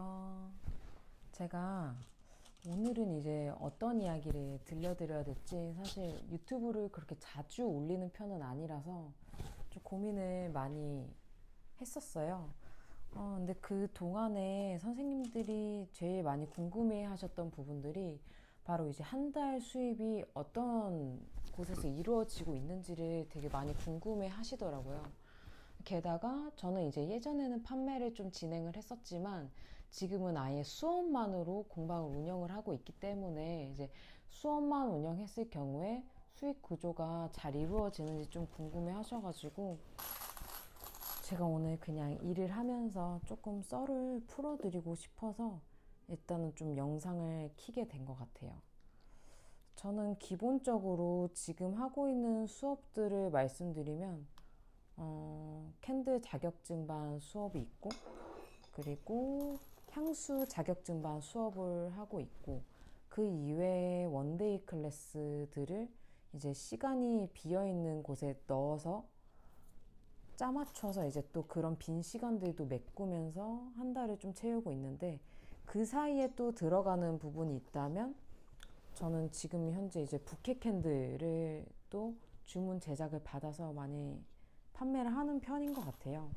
안녕하세요. 제가 오늘은 이제 어떤 이야기를 들려드려야 될지 사실 유튜브를 그렇게 자주 올리는 편은 아니라서 좀 고민을 많이 했었어요. 근데 그 동안에 선생님들이 제일 많이 궁금해 하셨던 부분들이 바로 이제 한 달 수입이 어떤 곳에서 이루어지고 있는지를 되게 많이 궁금해 하시더라고요. 게다가 저는 이제 예전에는 판매를 좀 진행을 했었지만 지금은 아예 수업만으로 공방을 운영을 하고 있기 때문에 이제 수업만 운영했을 경우에 수익 구조가 잘 이루어지는지 좀 궁금해 하셔가지고 제가 오늘 그냥 일을 하면서 조금 썰을 풀어드리고 싶어서 일단은 좀 영상을 켜게 된 것 같아요. 저는 기본적으로 지금 하고 있는 수업들을 말씀드리면 캔들 자격증반 수업이 있고, 그리고 향수 자격증반 수업을 하고 있고, 그 이외에 원데이 클래스들을 이제 시간이 비어 있는 곳에 넣어서 짜맞춰서 이제 또 그런 빈 시간들도 메꾸면서 한 달을 좀 채우고 있는데, 그 사이에 또 들어가는 부분이 있다면 저는 지금 현재 이제 부케 캔들을 또 주문 제작을 받아서 많이 판매를 하는 편인 것 같아요.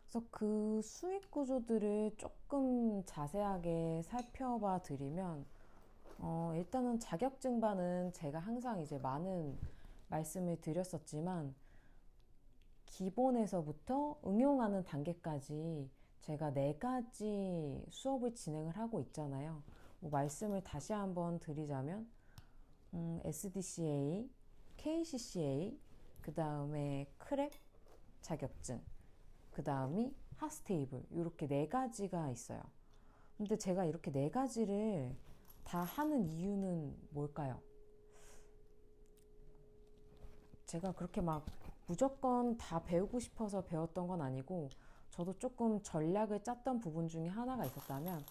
그래서 그 수익 구조들을 조금 자세하게 살펴봐 드리면, 일단은 자격증반은 제가 항상 이제 많은 말씀을 드렸었지만, 기본에서부터 응용하는 단계까지 제가 네 가지 수업을 진행을 하고 있잖아요. 뭐 말씀을 다시 한번 드리자면, SDCA, KCCA, 그 다음에 크랩 자격증, 그 다음이 하스테이블, 이렇게 네 가지가 있어요. 근데 제가 이렇게 네 가지를 다 하는 이유는 뭘까요? 제가 그렇게 막 무조건 다 배우고 싶어서 배웠던 건 아니고, 저도 조금 전략을 짰던 부분 중에 하나가 있었다면,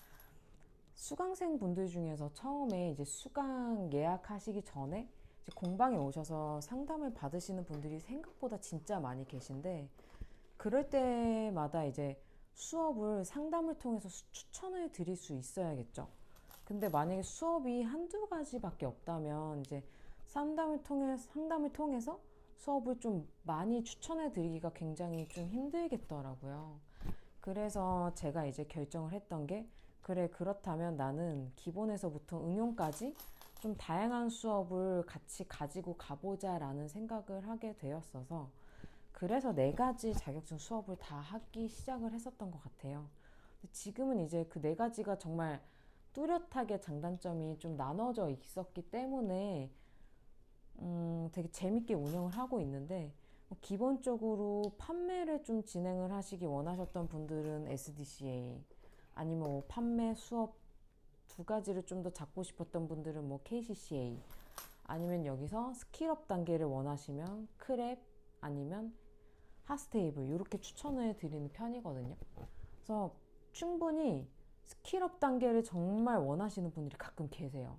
수강생 분들 중에서 처음에 이제 수강 예약하시기 전에 이제 공방에 오셔서 상담을 받으시는 분들이 생각보다 진짜 많이 계신데, 그럴 때마다 이제 수업을 상담을 통해서 추천을 드릴 수 있어야겠죠. 근데 만약에 수업이 한두 가지밖에 없다면 이제 상담을 통해서 수업을 좀 많이 추천해 드리기가 굉장히 좀 힘들겠더라고요. 그래서 제가 이제 결정을 했던 게, 그래, 그렇다면 나는 기본에서부터 응용까지 좀 다양한 수업을 같이 가지고 가보자라는 생각을 하게 되었어서, 그래서 네 가지 자격증 수업을 다 하기 시작을 했었던 것 같아요. 지금은 이제 그 네 가지가 정말 뚜렷하게 장단점이 좀 나눠져 있었기 때문에 되게 재밌게 운영을 하고 있는데, 기본적으로 판매를 좀 진행을 하시기 원하셨던 분들은 SDCA, 아니면 뭐 판매 수업 두 가지를 좀 더 잡고 싶었던 분들은 뭐 KCCA, 아니면 여기서 스킬업 단계를 원하시면 크랩, 아니면 하스테이블, 이렇게 추천을 드리는 편이거든요. 그래서 충분히 스킬업 단계를 정말 원하시는 분들이 가끔 계세요.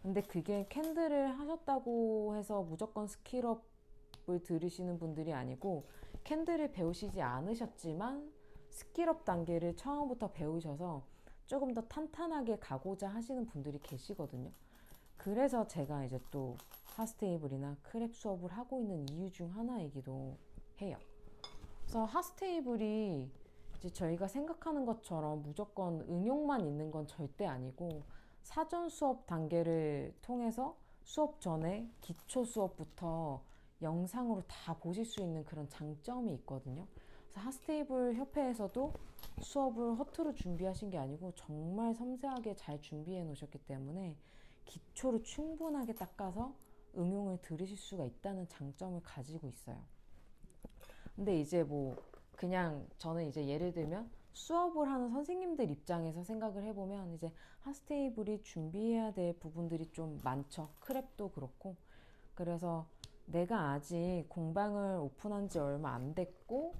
근데 그게 캔들을 하셨다고 해서 무조건 스킬업을 들으시는 분들이 아니고, 캔들을 배우시지 않으셨지만 스킬업 단계를 처음부터 배우셔서 조금 더 탄탄하게 가고자 하시는 분들이 계시거든요. 그래서 제가 이제 또 하스테이블이나 크랩 수업을 하고 있는 이유 중 하나이기도 해요. 그래서 하스테이블이 이제 저희가 생각하는 것처럼 무조건 응용만 있는 건 절대 아니고, 사전 수업 단계를 통해서 수업 전에 기초 수업부터 영상으로 다 보실 수 있는 그런 장점이 있거든요. 그래서 하스테이블 협회에서도 수업을 허투루 준비하신 게 아니고 정말 섬세하게 잘 준비해 놓으셨기 때문에 기초를 충분하게 닦아서 응용을 들으실 수가 있다는 장점을 가지고 있어요. 근데 이제 뭐 그냥 저는 이제 예를 들면 수업을 하는 선생님들 입장에서 생각을 해보면, 이제 하스테이블이 준비해야 될 부분들이 좀 많죠. 크랩도 그렇고. 그래서 내가 아직 공방을 오픈한 지 얼마 안 됐고,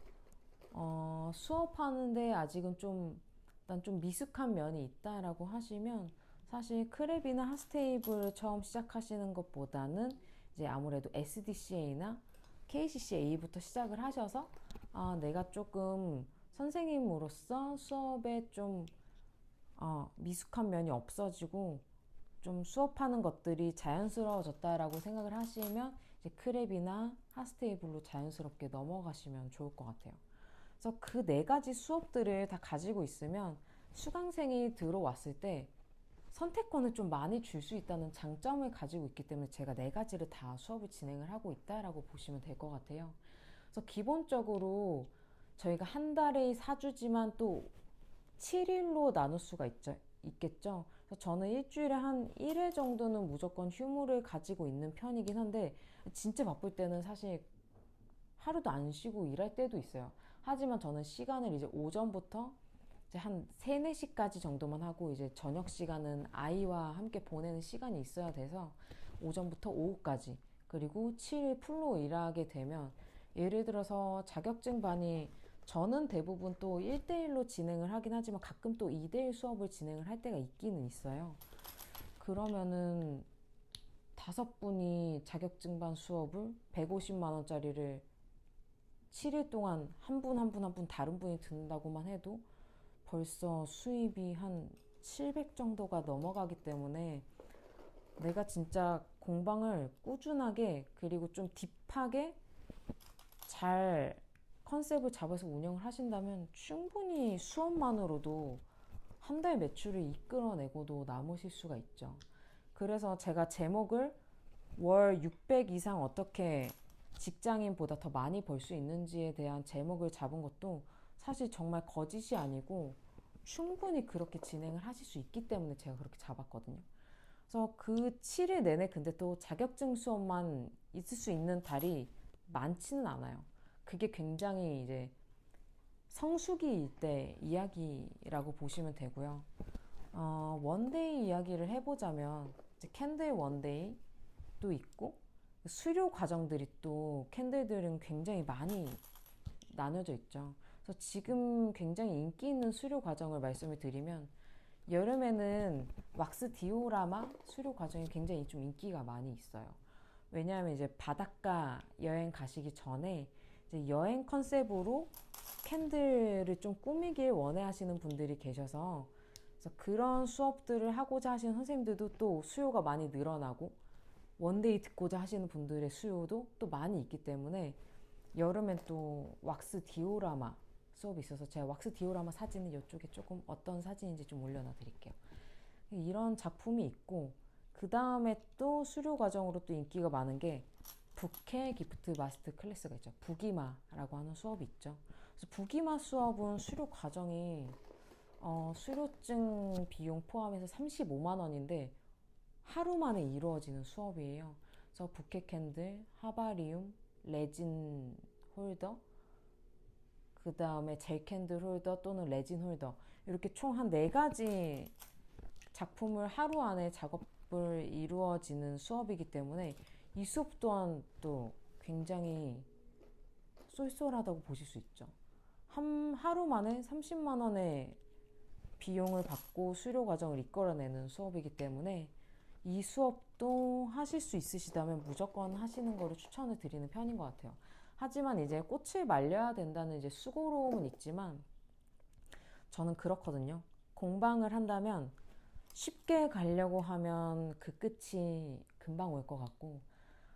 수업하는데 아직은 좀, 난 좀 미숙한 면이 있다라고 하시면, 사실 크랩이나 하스테이블을 처음 시작하시는 것보다는 이제 아무래도 SDCA나 KCCA부터 시작을 하셔서, 내가 조금 선생님으로서 수업에 좀 미숙한 면이 없어지고 좀 수업하는 것들이 자연스러워졌다라고 생각을 하시면 이제 크랩이나 하스테이블로 자연스럽게 넘어가시면 좋을 것 같아요. 그래서 그 네 가지 수업들을 다 가지고 있으면 수강생이 들어왔을 때 선택권을 좀 많이 줄 수 있다는 장점을 가지고 있기 때문에 제가 네 가지를 다 수업을 진행을 하고 있다라고 보시면 될 것 같아요. 그래서 기본적으로 저희가 한 달에 4주지만 또 7일로 나눌 수가 있겠죠. 그래서 저는 일주일에 한 1회 정도는 무조건 휴무를 가지고 있는 편이긴 한데 진짜 바쁠 때는 사실 하루도 안 쉬고 일할 때도 있어요. 하지만 저는 시간을 이제 오전부터 이제 한 3, 4시까지 정도만 하고 이제 저녁 시간은 아이와 함께 보내는 시간이 있어야 돼서 오전부터 오후까지 그리고 7일 풀로 일하게 되면 예를 들어서 자격증 반이 저는 대부분 또 1대1로 진행을 하긴 하지만 가끔 또 2대1 수업을 진행을 할 때가 있기는 있어요. 그러면은 5분이 자격증반 수업을 150만 원짜리를 7일 동안 한 분 한 분 한 분 다른 분이 듣는다고만 해도 벌써 수입이 한 700 정도가 넘어가기 때문에 내가 진짜 공방을 꾸준하게 그리고 좀 딥하게 잘 컨셉을 잡아서 운영을 하신다면 충분히 수업만으로도 한 달 매출을 이끌어내고도 남으실 수가 있죠. 그래서 제가 제목을 월 600 이상 어떻게 직장인보다 더 많이 벌 수 있는지에 대한 제목을 잡은 것도 사실 정말 거짓이 아니고 충분히 그렇게 진행을 하실 수 있기 때문에 제가 그렇게 잡았거든요. 그래서 그 7일 내내 근데 또 자격증 수업만 있을 수 있는 달이 많지는 않아요. 그게 굉장히 이제 성수기일 때 이야기라고 보시면 되고요. 원데이 이야기를 해보자면 이제 캔들 원데이도 있고 수료 과정들이 또 캔들들은 굉장히 많이 나눠져 있죠. 그래서 지금 굉장히 인기 있는 수료 과정을 말씀을 드리면 여름에는 왁스 디오라마 수료 과정이 굉장히 좀 인기가 많이 있어요. 왜냐하면 이제 바닷가 여행 가시기 전에 이제 여행 컨셉으로 캔들을 좀 꾸미길 원해 하시는 분들이 계셔서 그래서 그런 수업들을 하고자 하시는 선생님들도 또 수요가 많이 늘어나고 원데이 듣고자 하시는 분들의 수요도 또 많이 있기 때문에 여름엔 또 왁스 디오라마 수업이 있어서 제가 왁스 디오라마 사진은 이쪽에 조금 어떤 사진인지 좀 올려놔 드릴게요. 이런 작품이 있고 그 다음에 또 수료 과정으로 또 인기가 많은 게 부케 기프트 마스터 클래스가 있죠. 부기마라고 하는 수업이 있죠. 그래서 부기마 수업은 수료 과정이 수료증 비용 포함해서 35만 원인데 하루 만에 이루어지는 수업이에요. 그래서 부케 캔들, 하바리움, 레진 홀더, 그 다음에 젤 캔들 홀더 또는 레진 홀더 이렇게 총 한 4가지 작품을 하루 안에 작업을 이루어지는 수업이기 때문에 이 수업 또한 또 굉장히 쏠쏠하다고 보실 수 있죠. 하루 만에 30만 원의 비용을 받고 수료 과정을 이끌어내는 수업이기 때문에 이 수업도 하실 수 있으시다면 무조건 하시는 거를 추천을 드리는 편인 것 같아요. 하지만 이제 꽃을 말려야 된다는 이제 수고로움은 있지만 저는 그렇거든요. 공방을 한다면 쉽게 가려고 하면 그 끝이 금방 올 것 같고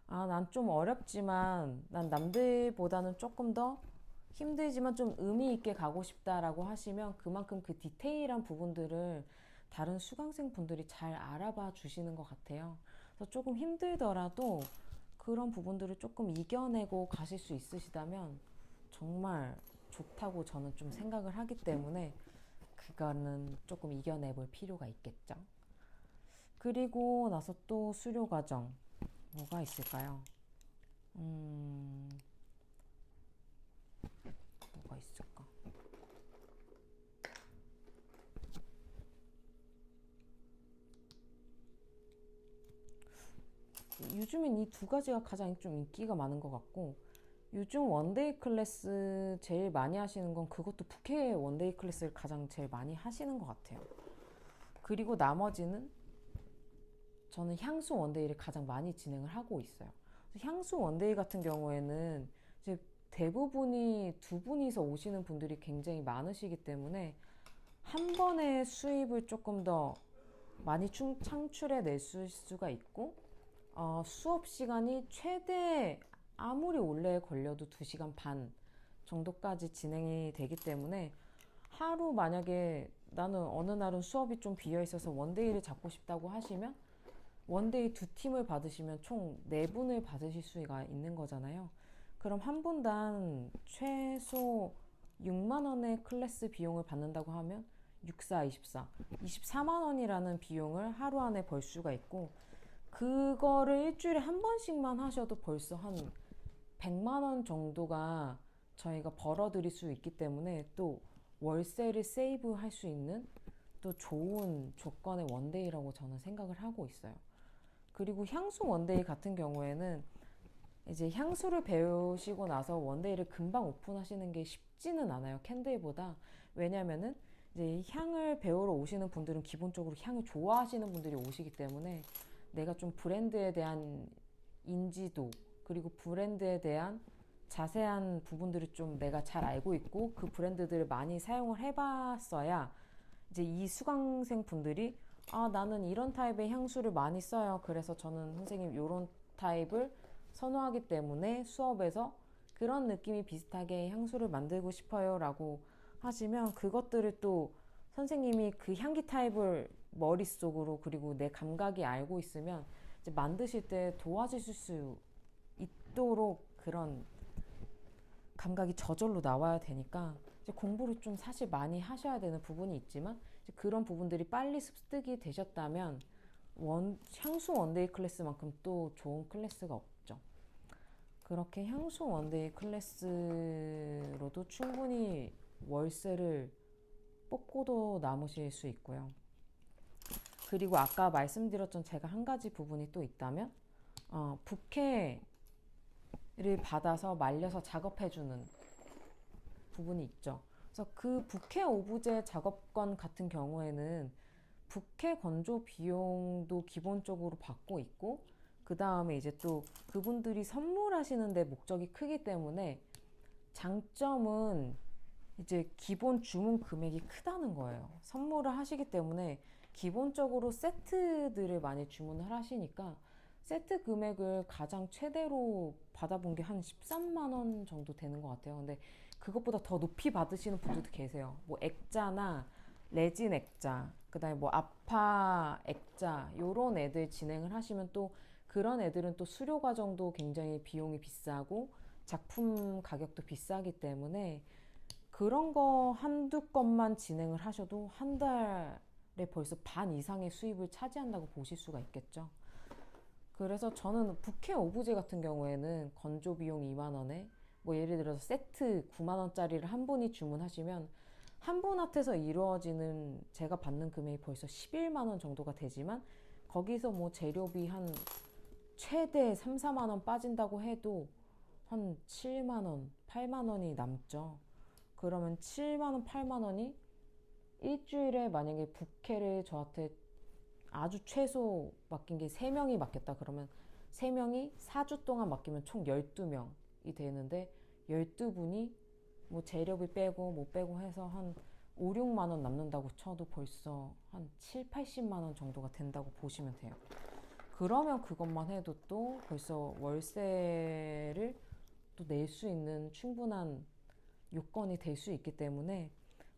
난 좀 어렵지만 난 남들보다는 조금 더 힘들지만 좀 의미 있게 가고 싶다라고 하시면 그만큼 그 디테일한 부분들을 다른 수강생 분들이 잘 알아봐 주시는 것 같아요. 그래서 조금 힘들더라도 그런 부분들을 조금 이겨내고 가실 수 있으시다면 정말 좋다고 저는 좀 생각을 하기 때문에 그거는 조금 이겨내 볼 필요가 있겠죠. 그리고 나서 또 수료 과정 뭐가 있을까요? 뭐가 있을까? 요즘엔 이 2가지가 가장 좀 인기가 많은 것 같고 요즘 원데이 클래스 제일 많이 하시는 건 그것도 부캐 원데이 클래스를 가장 제일 많이 하시는 것 같아요. 그리고 나머지는 저는 향수 원데이를 가장 많이 진행을 하고 있어요. 향수 원데이 같은 경우에는 이제 대부분이 두 분이서 오시는 분들이 굉장히 많으시기 때문에 한 번에 수입을 조금 더 많이 창출해 낼 수가 있고, 수업 시간이 최대 아무리 오래 걸려도 2시간 반 정도까지 진행이 되기 때문에 하루 만약에 나는 어느 날은 수업이 좀 비어 있어서 원데이를 잡고 싶다고 하시면 원데이 2팀을 받으시면 총 4분을 받으실 수가 있는 거잖아요. 그럼 한 분당 최소 6만 원의 클래스 비용을 받는다고 하면 64, 24, 24만 원이라는 비용을 하루 안에 벌 수가 있고, 그거를 일주일에 한 번씩만 하셔도 벌써 한 100만 원 정도가 저희가 벌어들일 수 있기 때문에 또 월세를 세이브 할 수 있는 또 좋은 조건의 원데이라고 저는 생각을 하고 있어요. 그리고 향수 원데이 같은 경우에는 이제 향수를 배우시고 나서 원데이를 금방 오픈하시는 게 쉽지는 않아요. 캔들보다. 왜냐면은 이제 향을 배우러 오시는 분들은 기본적으로 향을 좋아하시는 분들이 오시기 때문에 내가 좀 브랜드에 대한 인지도, 그리고 브랜드에 대한 자세한 부분들을 좀 내가 잘 알고 있고 그 브랜드들을 많이 사용을 해봤어야 이제 이 수강생 분들이 나는 이런 타입의 향수를 많이 써요. 그래서 저는 선생님 이런 타입을 선호하기 때문에 수업에서 그런 느낌이 비슷하게 향수를 만들고 싶어요 라고 하시면, 그것들을 또 선생님이 그 향기 타입을 머릿속으로 그리고 내 감각이 알고 있으면 이제 만드실 때 도와주실 수 있도록 그런 감각이 저절로 나와야 되니까 이제 공부를 좀 사실 많이 하셔야 되는 부분이 있지만, 이제 그런 부분들이 빨리 습득이 되셨다면 향수 원데이 클래스만큼 또 좋은 클래스가 없죠. 그렇게 향수 원데이 클래스로도 충분히 월세를 뽑고도 남으실 수 있고요. 그리고 아까 말씀드렸던 제가 한 가지 부분이 또 있다면, 부케를 받아서 말려서 작업해주는 부분이 있죠. 그래서 그 부케 오브제 작업권 같은 경우에는 부케 건조 비용도 기본적으로 받고 있고, 그 다음에 이제 또 그분들이 선물하시는데 목적이 크기 때문에 장점은 이제 기본 주문 금액이 크다는 거예요. 선물을 하시기 때문에 기본적으로 세트들을 많이 주문을 하시니까 세트 금액을 가장 최대로 받아본 게 한 13만 원 정도 되는 것 같아요. 근데 그것보다 더 높이 받으시는 분들도 계세요. 뭐 액자나 레진 액자, 그 다음에 뭐 아파 액자, 요런 애들 진행을 하시면 또 그런 애들은 또 수료 과정도 굉장히 비용이 비싸고 작품 가격도 비싸기 때문에 그런 거 한두 건만 진행을 하셔도 한 달에 벌써 반 이상의 수입을 차지한다고 보실 수가 있겠죠. 그래서 저는 부케 오브제 같은 경우에는 건조 비용 2만 원에 뭐 예를 들어서 세트 9만 원짜리를 한 분이 주문하시면 한 분한테서 이루어지는 제가 받는 금액이 벌써 11만 원 정도가 되지만, 거기서 뭐 재료비 한 최대 3, 4만 원 빠진다고 해도 한 7만 원, 8만 원이 남죠. 그러면 7만 원, 8만 원이 일주일에 만약에 부케를 저한테 아주 최소 맡긴 게 3명이 맡겼다 그러면 3명이 4주 동안 맡기면 총 12명이 되는데, 12분이 뭐 재료비 빼고 뭐 빼고 해서 한 5, 6만 원 남는다고 쳐도 벌써 한 7, 80만 원 정도가 된다고 보시면 돼요. 그러면 그것만 해도 또 벌써 월세를 또 낼 수 있는 충분한 요건이 될 수 있기 때문에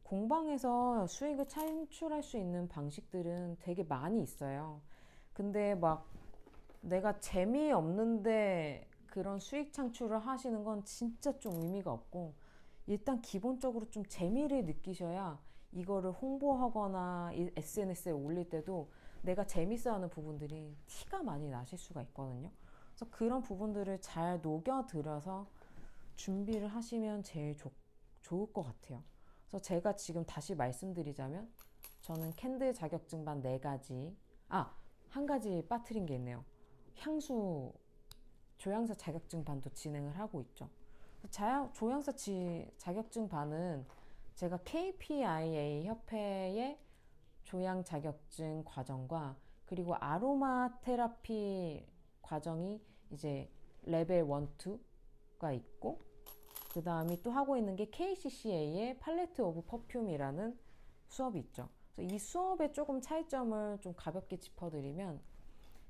공방에서 수익을 창출할 수 있는 방식들은 되게 많이 있어요. 근데 막 내가 재미없는데 그런 수익 창출을 하시는 건 진짜 좀 의미가 없고, 일단 기본적으로 좀 재미를 느끼셔야 이거를 홍보하거나 SNS에 올릴 때도 내가 재밌어하는 부분들이 티가 많이 나실 수가 있거든요. 그래서 그런 부분들을 잘 녹여들여서 준비를 하시면 제일 좋을 것 같아요. 그래서 제가 지금 다시 말씀드리자면 저는 캔들 자격증반 4가지, 한 가지 빠뜨린 게 있네요. 향수 조향사 자격증반도 진행을 하고 있죠. 조향사 자격증반은 제가 KPIA 협회의 조향 자격증 과정과 그리고 아로마 테라피 과정이 이제 레벨 1, 2가 있고, 그 그 다음에 또 하고 있는 게 KCCA의 팔레트 오브 퍼퓸이라는 수업이 있죠. 그래서 이 수업의 조금 차이점을 좀 가볍게 짚어드리면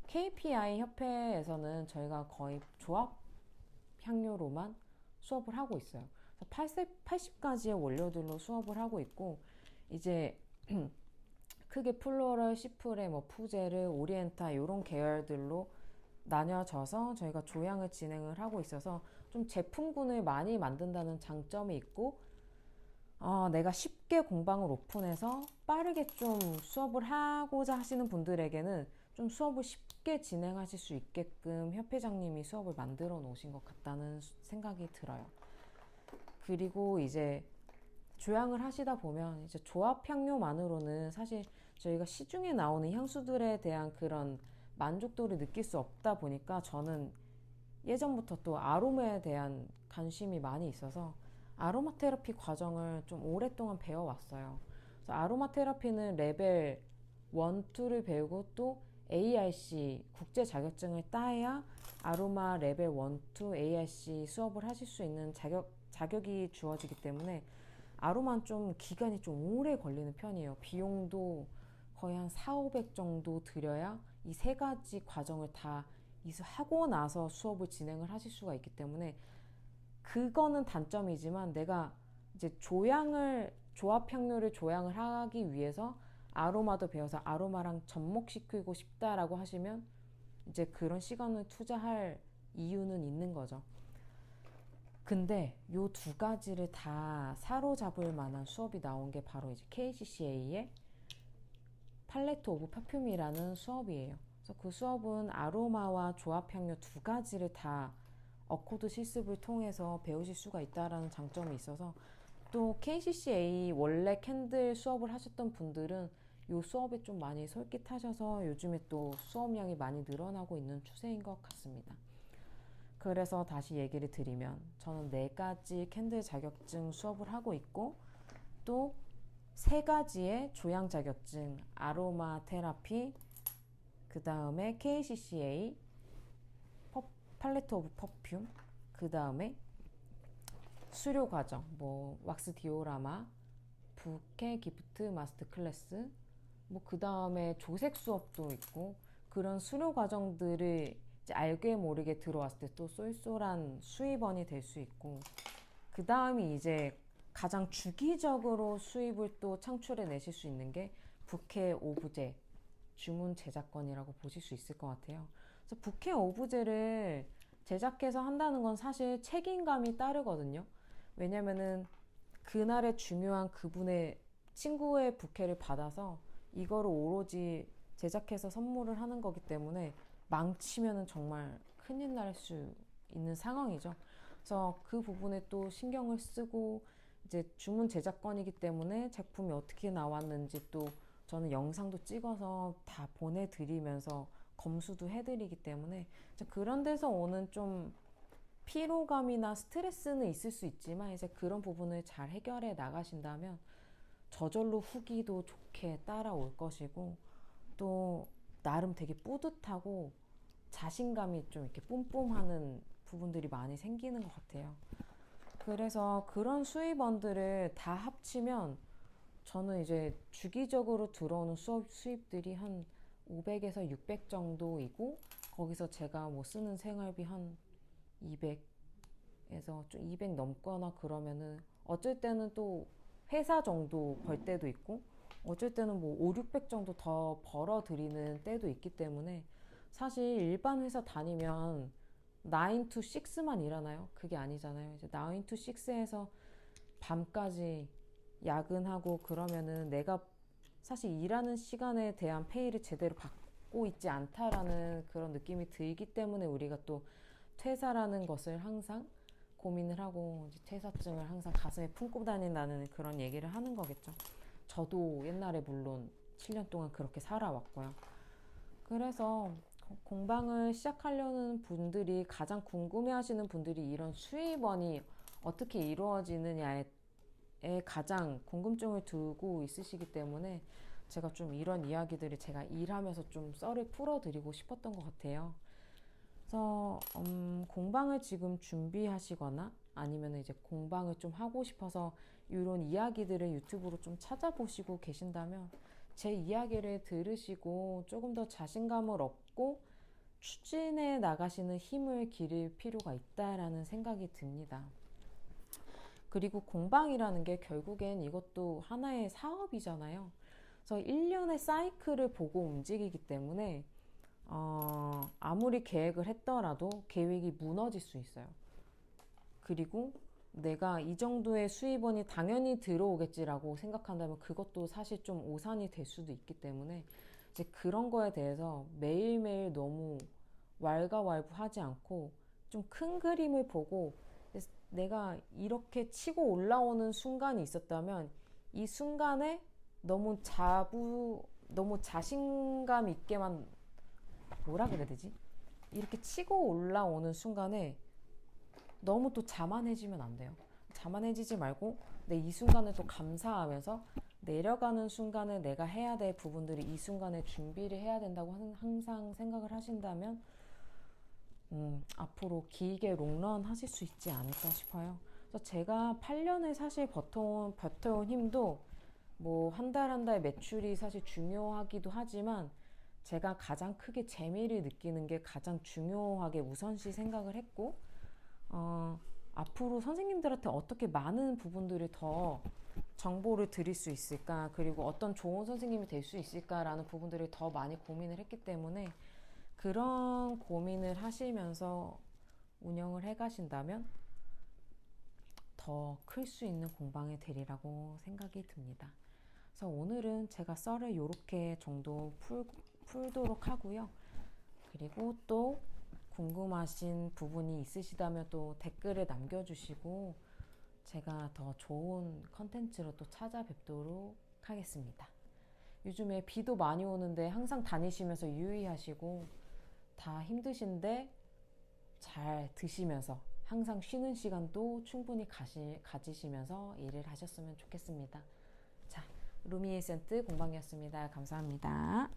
KPI 협회에서는 저희가 거의 조합 향료로만 수업을 하고 있어요. 80가지의 원료들로 수업을 하고 있고 이제 크게 플로럴, 시프레, 뭐 푸제르, 오리엔타 이런 계열들로 나뉘어져서 저희가 조향을 진행을 하고 있어서 좀 제품군을 많이 만든다는 장점이 있고 내가 쉽게 공방을 오픈해서 빠르게 좀 수업을 하고자 하시는 분들에게는 좀 수업을 쉽게 진행하실 수 있게끔 협회장님이 수업을 만들어 놓으신 것 같다는 생각이 들어요. 그리고 이제 조향을 하시다 보면 이제 조합 향료만으로는 사실 저희가 시중에 나오는 향수들에 대한 그런 만족도를 느낄 수 없다 보니까 저는 예전부터 또 아로마에 대한 관심이 많이 있어서 아로마 테라피 과정을 좀 오랫동안 배워왔어요. 그래서 아로마 테라피는 레벨 1, 2를 배우고 또 ARC 국제 자격증을 따야 아로마 레벨 1, 2 ARC 수업을 하실 수 있는 자격이 주어지기 때문에 아로마는 좀 기간이 좀 오래 걸리는 편이에요. 비용도 거의 한 4,500 정도 들여야 이 세 가지 과정을 다 이수하고 나서 수업을 진행을 하실 수가 있기 때문에 그거는 단점이지만 내가 이제 조합 향료를 조향을 하기 위해서 아로마도 배워서 아로마랑 접목시키고 싶다라고 하시면 이제 그런 시간을 투자할 이유는 있는 거죠. 근데 요 두 가지를 다 사로잡을 만한 수업이 나온 게 바로 이제 KCCA의 팔레트 오브 퍼퓸이라는 수업이에요. 그래서 그 수업은 아로마와 조합향료 두 가지를 다 어코드 실습을 통해서 배우실 수가 있다라는 장점이 있어서 또 KCCA 원래 캔들 수업을 하셨던 분들은 이 수업에 좀 많이 솔깃하셔서 요즘에 또 수업량이 많이 늘어나고 있는 추세인 것 같습니다. 그래서 다시 얘기를 드리면 저는 4가지 캔들 자격증 수업을 하고 있고 또 3가지의 조향 자격증 아로마 테라피 그 다음에 KCCA 팔레트 오브 퍼퓸 그 다음에 수료 과정 뭐 왁스 디오라마 부케 기프트 마스터 클래스 뭐 그 다음에 조색 수업도 있고 그런 수료 과정들을 이제 알게 모르게 들어왔을 때 또 쏠쏠한 수입원이 될 수 있고 그 다음이 이제 가장 주기적으로 수입을 또 창출해 내실 수 있는 게 부케 오브제 주문 제작권이라고 보실 수 있을 것 같아요. 그래서 부케 오브제를 제작해서 한다는 건 사실 책임감이 따르거든요. 왜냐면은 그날의 중요한 그분의 친구의 부케를 받아서 이거를 오로지 제작해서 선물을 하는 거기 때문에 망치면은 정말 큰일 날 수 있는 상황이죠. 그래서 그 부분에 또 신경을 쓰고 이제 주문 제작권이기 때문에 제품이 어떻게 나왔는지 또 저는 영상도 찍어서 다 보내드리면서 검수도 해드리기 때문에 그런 데서 오는 좀 피로감이나 스트레스는 있을 수 있지만 이제 그런 부분을 잘 해결해 나가신다면 저절로 후기도 좋게 따라올 것이고 또 나름 되게 뿌듯하고 자신감이 좀 이렇게 뿜뿜하는 부분들이 많이 생기는 것 같아요. 그래서 그런 수입원들을 다 합치면 저는 이제 주기적으로 들어오는 수입들이 한 500에서 600 정도이고 거기서 제가 뭐 쓰는 생활비 한 200에서 좀 200 넘거나 그러면은 어쩔 때는 또 회사 정도 벌 때도 있고 어쩔 때는 뭐 5, 600 정도 더 벌어 드리는 때도 있기 때문에 사실 일반 회사 다니면 9 to 6만 일하나요? 그게 아니잖아요. 이제 9 to 6에서 밤까지 야근하고 그러면은 내가 사실 일하는 시간에 대한 페이를 제대로 받고 있지 않다라는 그런 느낌이 들기 때문에 우리가 또 퇴사라는 것을 항상 고민을 하고 이제 퇴사증을 항상 가슴에 품고 다닌다는 그런 얘기를 하는 거겠죠. 저도 옛날에 물론 7년 동안 그렇게 살아왔고요. 그래서 공방을 시작하려는 분들이 가장 궁금해하시는 분들이 이런 수입원이 어떻게 이루어지느냐에 가장 궁금증을 두고 있으시기 때문에 제가 좀 이런 이야기들을 제가 일하면서 좀 썰을 풀어드리고 싶었던 것 같아요. 그래서 공방을 지금 준비하시거나 아니면 이제 공방을 좀 하고 싶어서 이런 이야기들을 유튜브로 좀 찾아보시고 계신다면 제 이야기를 들으시고 조금 더 자신감을 얻고 추진해 나가시는 힘을 기를 필요가 있다라는 생각이 듭니다. 그리고 공방이라는 게 결국엔 이것도 하나의 사업이잖아요. 그래서 1년의 사이클을 보고 움직이기 때문에 아무리 계획을 했더라도 계획이 무너질 수 있어요. 그리고 내가 이 정도의 수입원이 당연히 들어오겠지라고 생각한다면 그것도 사실 좀 오산이 될 수도 있기 때문에 이제 그런 거에 대해서 매일매일 너무 왈가왈부하지 않고 좀 큰 그림을 보고 내가 이렇게 치고 올라오는 순간이 있었다면 이 순간에 너무 자신감 있게만 뭐라 그래야 되지? 이렇게 치고 올라오는 순간에 너무 또 자만해지면 안 돼요. 자만해지지 말고 이 순간을 또 감사하면서 내려가는 순간에 내가 해야 될 부분들이 이 순간에 준비를 해야 된다고 항상 생각을 하신다면 앞으로 길게 롱런 하실 수 있지 않을까 싶어요. 그래서 제가 8년을 사실 버텨온 힘도 뭐 한 달 한 달 매출이 사실 중요하기도 하지만 제가 가장 크게 재미를 느끼는 게 가장 중요하게 우선시 생각을 했고 앞으로 선생님들한테 어떻게 많은 부분들을 더 정보를 드릴 수 있을까, 그리고 어떤 좋은 선생님이 될 수 있을까라는 부분들을 더 많이 고민을 했기 때문에 그런 고민을 하시면서 운영을 해 가신다면 더 클 수 있는 공방이 되리라고 생각이 듭니다. 그래서 오늘은 제가 썰을 이렇게 정도 풀도록 하고요. 그리고 또 궁금하신 부분이 있으시다면 또 댓글을 남겨주시고 제가 더 좋은 컨텐츠로 또 찾아뵙도록 하겠습니다. 요즘에 비도 많이 오는데 항상 다니시면서 유의하시고 다 힘드신데 잘 드시면서 항상 쉬는 시간도 충분히 가지시면서 일을 하셨으면 좋겠습니다. 자, 루미에센트 공방이었습니다. 감사합니다.